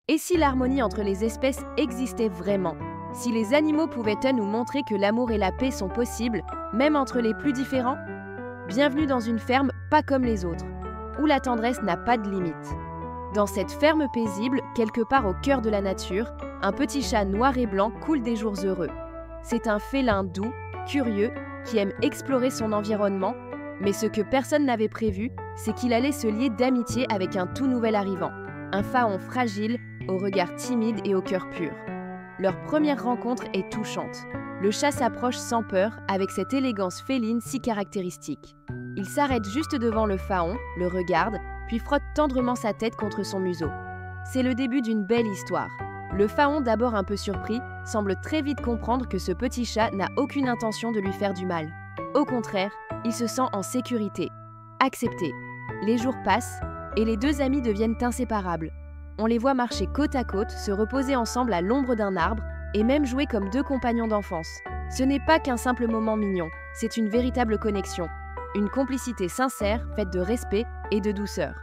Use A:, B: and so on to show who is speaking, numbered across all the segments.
A: Et si l'harmonie entre les espèces existait vraiment? Si les animaux pouvaient nous montrer que l'amour et la paix sont possibles, même entre les plus différents? Bienvenue dans une ferme pas comme les autres, où la tendresse n'a pas de limite. Dans cette ferme paisible, quelque part au cœur de la nature, un petit chat noir et blanc coule des jours heureux. C'est un félin doux, curieux, qui aime explorer son environnement, mais ce que personne n'avait prévu, c'est qu'il allait se lier d'amitié avec un tout nouvel arrivant, un faon fragile, au regard timide et au cœur pur. Leur première rencontre est touchante. Le chat s'approche sans peur, avec cette élégance féline si caractéristique. Il s'arrête juste devant le faon, le regarde, puis frotte tendrement sa tête contre son museau. C'est le début d'une belle histoire. Le faon, d'abord un peu surpris, semble très vite comprendre que ce petit chat n'a aucune intention de lui faire du mal. Au contraire, il se sent en sécurité, accepté. Les jours passent, et les deux amis deviennent inséparables. On les voit marcher côte à côte, se reposer ensemble à l'ombre d'un arbre, et même jouer comme deux compagnons d'enfance. Ce n'est pas qu'un simple moment mignon, c'est une véritable connexion. Une complicité sincère, faite de respect et de douceur.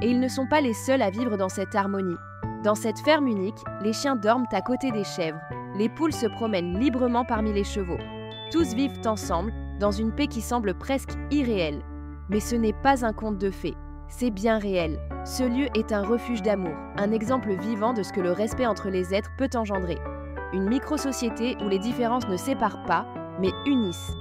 A: Et ils ne sont pas les seuls à vivre dans cette harmonie. Dans cette ferme unique, les chiens dorment à côté des chèvres, les poules se promènent librement parmi les chevaux. Tous vivent ensemble, dans une paix qui semble presque irréelle. Mais ce n'est pas un conte de fées, c'est bien réel. Ce lieu est un refuge d'amour, un exemple vivant de ce que le respect entre les êtres peut engendrer. Une micro-société où les différences ne séparent pas, mais unissent.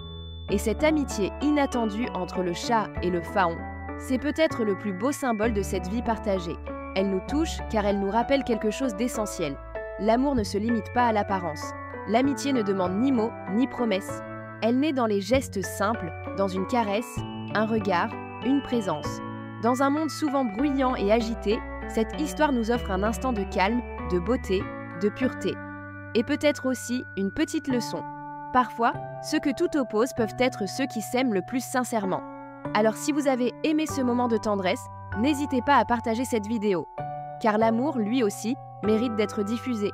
A: Et cette amitié inattendue entre le chat et le faon, c'est peut-être le plus beau symbole de cette vie partagée. Elle nous touche car elle nous rappelle quelque chose d'essentiel. L'amour ne se limite pas à l'apparence. L'amitié ne demande ni mots, ni promesses. Elle naît dans les gestes simples, dans une caresse, un regard, une présence. Dans un monde souvent bruyant et agité, cette histoire nous offre un instant de calme, de beauté, de pureté. Et peut-être aussi une petite leçon. Parfois, ceux que tout oppose peuvent être ceux qui s'aiment le plus sincèrement. Alors si vous avez aimé ce moment de tendresse, n'hésitez pas à partager cette vidéo. Car l'amour, lui aussi, mérite d'être diffusé.